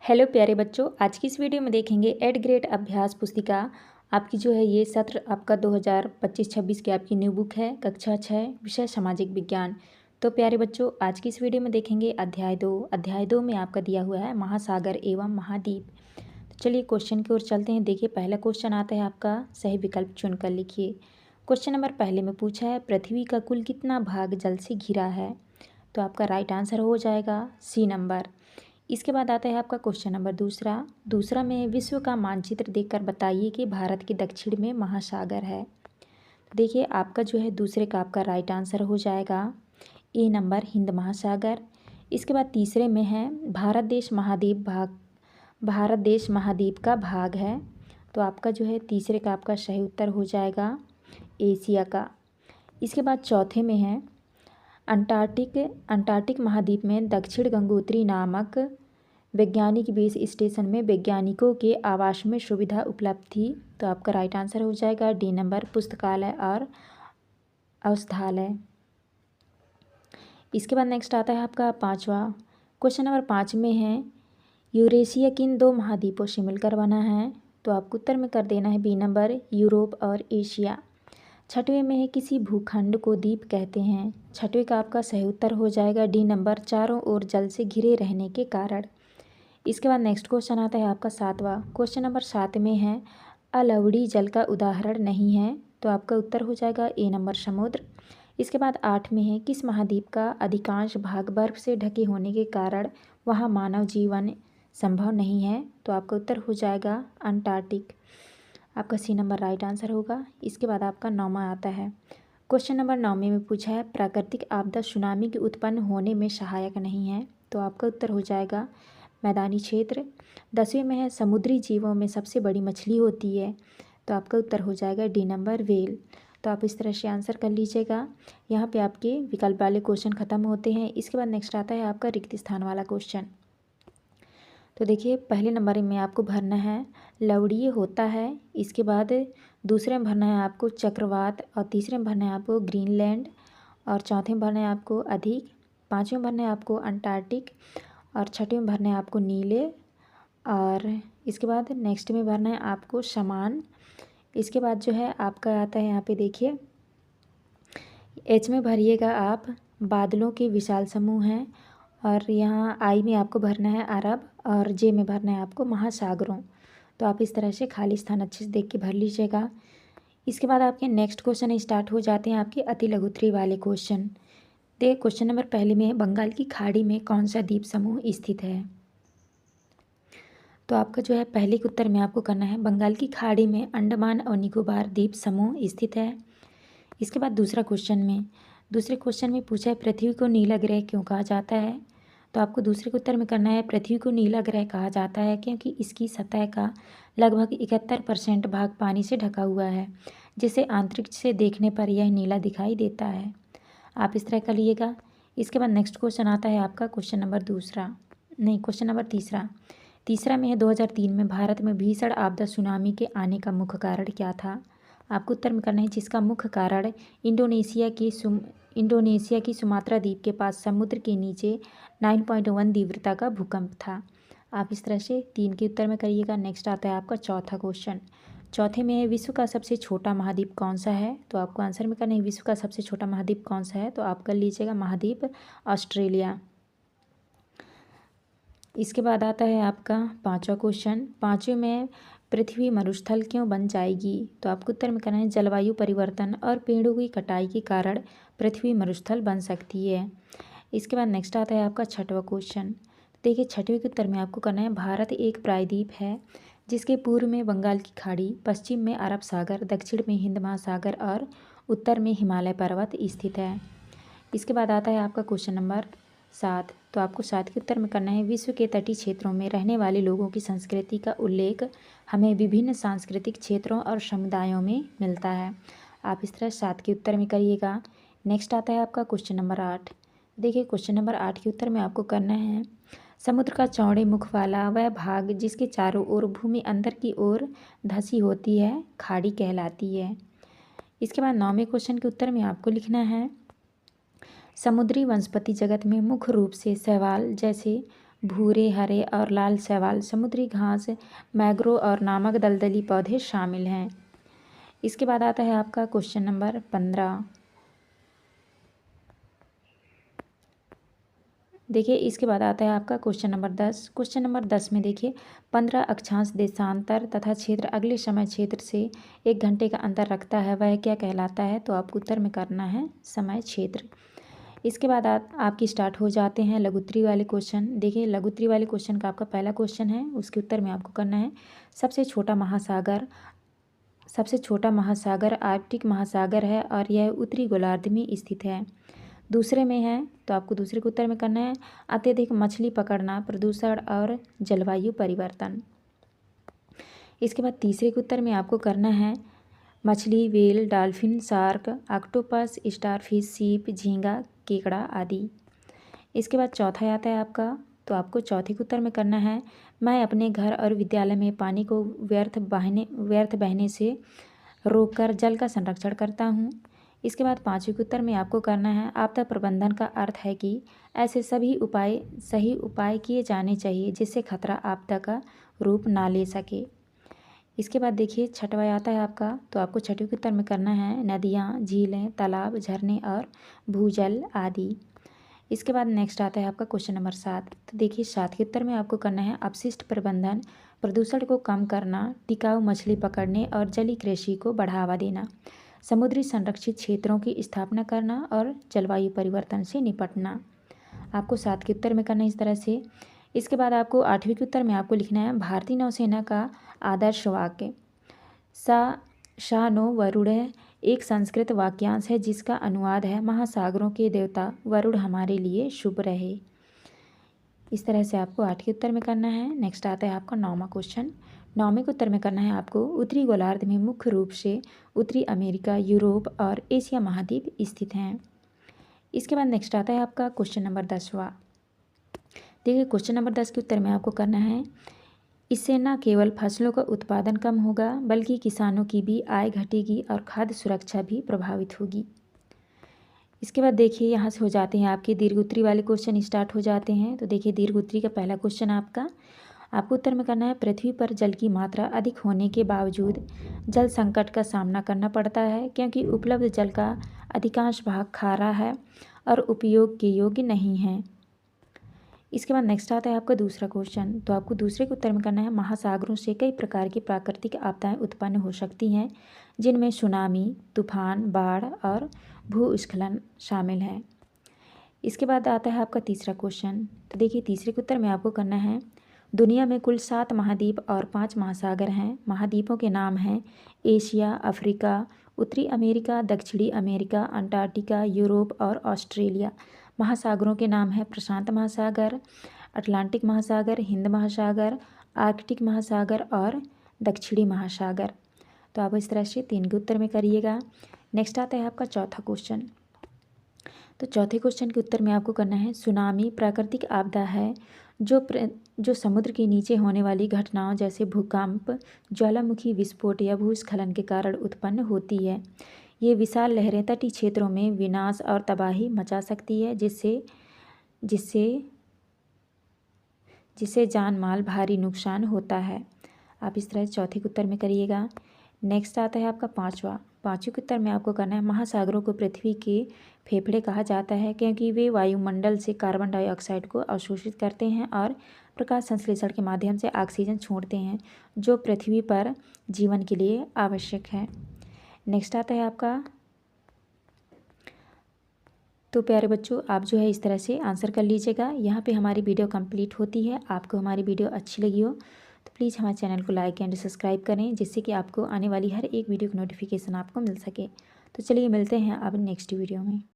Hello प्यारे बच्चों, आज की इस वीडियो में देखेंगे 8th ग्रेड अभ्यास पुस्तिका। आपकी जो है ये सत्र आपका 2025-26 की आपकी न्यू बुक है, कक्षा 6, विषय सामाजिक विज्ञान। तो प्यारे बच्चों, आज की इस वीडियो में देखेंगे अध्याय 2 में आपका दिया हुआ है महासागर एवं महाद्वीप। तो चलिए क्वेश्चन की ओर चलते हैं। देखिए पहला क्वेश्चन आता है आपका, सही विकल्प चुनकर लिखिए। क्वेश्चन नंबर पहले में पूछा है पृथ्वी का कुल कितना भाग जल से घिरा है। तो आपका राइट आंसर हो जाएगा सी नंबर। इसके बाद आता है आपका क्वेश्चन नंबर दूसरा में विश्व का मानचित्र देखकर बताइए कि भारत के दक्षिण में महासागर है। देखिए आपका जो है दूसरे का आपका राइट आंसर हो जाएगा ए नंबर, हिंद महासागर। इसके बाद तीसरे में है भारत देश महाद्वीप का भाग है। तो आपका जो है तीसरे का आपका सही उत्तर हो जाएगा एशिया का। इसके बाद चौथे में है अंटार्कटिक महाद्वीप में दक्षिण गंगोत्री नामक वैज्ञानिक बेस स्टेशन में वैज्ञानिकों के आवास में सुविधा उपलब्ध थी। तो आपका राइट आंसर हो जाएगा डी नंबर, पुस्तकालय और औषधालय। इसके बाद नेक्स्ट आता है आपका पाँचवा। क्वेश्चन नंबर 5 में है यूरेशिया किन दो महाद्वीपों से मिलकर बना है। तो आपको उत्तर में कर देना है बी नंबर, यूरोप और एशिया। छठवें में है किसी भूखंड को द्वीप कहते हैं। छठवें का आपका सही उत्तर हो जाएगा डी नंबर, चारों ओर जल से घिरे रहने के कारण। इसके बाद नेक्स्ट क्वेश्चन आता है आपका 7वां। क्वेश्चन नंबर 7 में है अलवड़ी जल का उदाहरण नहीं है। तो आपका उत्तर हो जाएगा ए नंबर, समुद्र। इसके बाद 8 में है किस महाद्वीप का अधिकांश भाग बर्फ से ढके होने के कारण वहाँ मानव जीवन संभव नहीं है। तो आपका उत्तर हो जाएगा अंटार्कटिक। आपका सी नंबर राइट आंसर होगा। इसके बाद आपका 9वां आता है। क्वेश्चन नंबर 9 में पूछा है प्राकृतिक आपदा सुनामी के उत्पन्न होने में सहायक नहीं है। तो आपका उत्तर हो जाएगा मैदानी क्षेत्र। 10वें में है समुद्री जीवों में सबसे बड़ी मछली होती है। तो आपका उत्तर हो जाएगा डी नंबर, व्हेल। तो आप इस तरह से आंसर कर लीजिएगा। यहाँ पे आपके विकल्प वाले क्वेश्चन खत्म होते हैं। इसके बाद नेक्स्ट आता है आपका रिक्त स्थान वाला क्वेश्चन। तो देखिए पहले नंबर में आपको भरना है लवड़ीय होता है। इसके बाद दूसरे में भरना है आपको चक्रवात, और तीसरे में भरना है आपको ग्रीनलैंड, और चौथे में भरना है आपको अधिक, पाँचवें में भरना है आपको अंटार्कटिक, और छठवें में भरना है आपको नीले, और इसके बाद नेक्स्ट में भरना है आपको समान। इसके बाद जो है आपका आता है यहाँ पे देखिए एच में भरिएगा आप बादलों के विशाल समूह हैं, और यहाँ आई में आपको भरना है अरब, और जे में भरना है आपको महासागरों। तो आप इस तरह से खाली स्थान अच्छे से देख के भर लीजिएगा। इसके बाद आपके नेक्स्ट क्वेश्चन स्टार्ट हो जाते हैं आपके अति लघुत्तरीय वाले क्वेश्चन। देखिए क्वेश्चन नंबर पहले में बंगाल की खाड़ी में कौन सा द्वीप समूह स्थित है। तो आपका जो है पहले के उत्तर में आपको करना है बंगाल की खाड़ी में अंडमान और निकोबार द्वीप समूह स्थित है। इसके बाद दूसरे क्वेश्चन में पूछा है पृथ्वी को नीला ग्रह क्यों कहा जाता है। तो आपको दूसरे के उत्तर में करना है पृथ्वी को नीला ग्रह कहा जाता है क्योंकि इसकी सतह का लगभग 71% भाग पानी से ढका हुआ है, जिसे आंतरिक से देखने पर यह नीला दिखाई देता है। आप इस तरह कर लिएगा। इसके बाद नेक्स्ट क्वेश्चन आता है आपका क्वेश्चन नंबर तीसरा में है 2003 में भारत में भीषण आपदा सुनामी के आने का मुख्य कारण क्या था। आपको उत्तर में करना है जिसका मुख्य कारण इंडोनेशिया की सुमात्रा द्वीप के पास समुद्र के नीचे 9.1 तीव्रता का भूकंप था। आप इस तरह से 3 के उत्तर में करिएगा। नेक्स्ट आता है आपका चौथा क्वेश्चन। चौथे में है विश्व का सबसे छोटा महाद्वीप कौन सा है। तो आपको आंसर में करना है विश्व का सबसे छोटा महाद्वीप कौन सा है। तो आप कर लीजिएगा महाद्वीप ऑस्ट्रेलिया। इसके बाद आता है आपका 5वां क्वेश्चन। 5वें में पृथ्वी मरुस्थल क्यों बन जाएगी। तो आपको उत्तर में करना है जलवायु परिवर्तन और पेड़ों की कटाई के कारण पृथ्वी मरुस्थल बन सकती है। इसके बाद नेक्स्ट आता है आपका 6वां क्वेश्चन। देखिए 6वें के उत्तर में आपको करना है भारत एक प्रायद्वीप है जिसके पूर्व में बंगाल की खाड़ी, पश्चिम में अरब सागर, दक्षिण में हिंद महासागर और उत्तर में हिमालय पर्वत स्थित है। इसके बाद आता है आपका क्वेश्चन नंबर 7। तो आपको 7 के उत्तर में करना है विश्व के तटीय क्षेत्रों में रहने वाले लोगों की संस्कृति का उल्लेख हमें विभिन्न सांस्कृतिक क्षेत्रों और समुदायों में मिलता है। आप इस तरह 7 के उत्तर में करिएगा। नेक्स्ट आता है आपका क्वेश्चन नंबर 8। देखिए क्वेश्चन नंबर 8 के उत्तर में आपको करना है समुद्र का चौड़े मुख वाला वह भाग जिसके चारों ओर भूमि अंदर की ओर धंसी होती है खाड़ी कहलाती है। इसके बाद 9वें क्वेश्चन के उत्तर में आपको लिखना है समुद्री वनस्पति जगत में मुख्य रूप से शैवाल जैसे भूरे, हरे और लाल शैवाल, समुद्री घास, मैंग्रोव और नमक दलदली पौधे शामिल हैं। इसके बाद आता है आपका क्वेश्चन नंबर 15। देखिए इसके बाद आता है आपका क्वेश्चन नंबर 10। क्वेश्चन नंबर 10 में देखिए 15 अक्षांश देशांतर तथा क्षेत्र अगले समय क्षेत्र से 1 घंटे का अंतर रखता है, वह क्या कहलाता है? तो आपको उत्तर में करना है समय क्षेत्र। इसके बाद आपकी स्टार्ट हो जाते हैं लघुत्तरी वाले क्वेश्चन। देखिए लघुत्तरी वाले क्वेश्चन का आपका पहला क्वेश्चन है, उसके उत्तर में आपको करना है सबसे छोटा महासागर आर्कटिक महासागर है और यह उत्तरी गोलार्ध में स्थित है। दूसरे में है तो आपको दूसरे के उत्तर में करना है अत्यधिक मछली पकड़ना, प्रदूषण और जलवायु परिवर्तन। इसके बाद तीसरे के उत्तर में आपको करना है मछली, whale, dolphin, shark, octopus, starfish, सीप, झींगा, केकड़ा आदि। इसके बाद चौथा आता है आपका, तो आपको चौथे के उत्तर में करना है मैं अपने घर और विद्यालय में पानी को व्यर्थ बहने से रोककर जल का संरक्षण करता हूँ। इसके बाद पाँचवें के उत्तर में आपको करना है आपदा प्रबंधन का अर्थ है कि ऐसे सही उपाय किए जाने चाहिए जिससे खतरा आपदा का रूप ना ले सके। इसके बाद देखिए छठवां आता है आपका, तो आपको छठवें के उत्तर में करना है नदियाँ, झीलें, तालाब, झरने और भूजल आदि। इसके बाद नेक्स्ट आता है आपका क्वेश्चन नंबर 7। तो देखिए 7 के उत्तर में आपको करना है अपशिष्ट प्रबंधन, प्रदूषण को कम करना, टिकाऊ मछली पकड़ने और जलीय कृषि को बढ़ावा देना, समुद्री संरक्षित क्षेत्रों की स्थापना करना और जलवायु परिवर्तन से निपटना। आपको 7 के उत्तर में करना है इस तरह से। इसके बाद आपको 8वें के उत्तर में आपको लिखना है भारतीय नौसेना का आदर्श वाक्य। सा नो वरुण एक संस्कृत वाक्यांश है जिसका अनुवाद है महासागरों के देवता वरुण हमारे लिए शुभ रहे। इस तरह से आपको 8 के उत्तर में करना है। नेक्स्ट आता है आपका 9वां क्वेश्चन। 9वें के उत्तर में करना है आपको उत्तरी गोलार्ध में मुख्य रूप से उत्तरी अमेरिका, यूरोप और एशिया महाद्वीप स्थित हैं। इसके बाद नेक्स्ट आता है आपका क्वेश्चन नंबर 10वां। देखिए क्वेश्चन नंबर 10 के उत्तर में आपको करना है इससे न केवल फसलों का उत्पादन कम होगा बल्कि किसानों की भी आय घटेगी और खाद्य सुरक्षा भी प्रभावित होगी। इसके बाद देखिए यहाँ से हो जाते हैं आपके दीर्घ उत्तरी वाले क्वेश्चन स्टार्ट हो जाते हैं। तो देखिए दीर्घ उत्तरी का पहला क्वेश्चन आपको उत्तर में करना है पृथ्वी पर जल की मात्रा अधिक होने के बावजूद जल संकट का सामना करना पड़ता है क्योंकि उपलब्ध जल का अधिकांश भाग खारा है और उपयोग के योग्य नहीं है। इसके बाद नेक्स्ट आता है आपका दूसरा क्वेश्चन। तो आपको दूसरे के उत्तर में करना है महासागरों से कई प्रकार की प्राकृतिक आपदाएं उत्पन्न हो सकती हैं जिनमें सुनामी, तूफान, बाढ़ और भूस्खलन शामिल हैं। इसके बाद आता है आपका तीसरा क्वेश्चन। तो देखिए तीसरे के उत्तर में आपको करना है दुनिया में कुल 7 महाद्वीप और 5 महासागर हैं। महाद्वीपों के नाम हैं एशिया, अफ्रीका, उत्तरी अमेरिका, दक्षिणी अमेरिका, अंटार्कटिका, यूरोप और ऑस्ट्रेलिया। महासागरों के नाम हैं प्रशांत महासागर, अटलांटिक महासागर, हिंद महासागर, आर्कटिक महासागर और दक्षिणी महासागर। तो आप इस तरह से 3 के उत्तर में करिएगा। नेक्स्ट आता है आपका चौथा क्वेश्चन। तो चौथे क्वेश्चन के उत्तर में आपको करना है सुनामी प्राकृतिक आपदा है जो समुद्र के नीचे होने वाली घटनाओं जैसे भूकंप, ज्वालामुखी विस्फोट या भूस्खलन के कारण उत्पन्न होती है। ये विशाल लहरें तटीय क्षेत्रों में विनाश और तबाही मचा सकती है जिससे जान माल भारी नुकसान होता है। आप इस तरह चौथे के उत्तर में करिएगा। नेक्स्ट आता है आपका पाँचवें के उत्तर में आपको करना है महासागरों को पृथ्वी के फेफड़े कहा जाता है क्योंकि वे वायुमंडल से कार्बन डाइऑक्साइड को अवशोषित करते हैं और प्रकाश संश्लेषण के माध्यम से ऑक्सीजन छोड़ते हैं जो पृथ्वी पर जीवन के लिए आवश्यक है। नेक्स्ट आता है आपका, तो प्यारे बच्चों आप जो है इस तरह से आंसर कर लीजिएगा। यहाँ पे हमारी वीडियो कंप्लीट होती है। आपको हमारी वीडियो अच्छी लगी हो तो प्लीज़ हमारे चैनल को लाइक एंड सब्सक्राइब करें जिससे कि आपको आने वाली हर एक वीडियो की नोटिफिकेशन आपको मिल सके। तो चलिए मिलते हैं अब नेक्स्ट वीडियो में।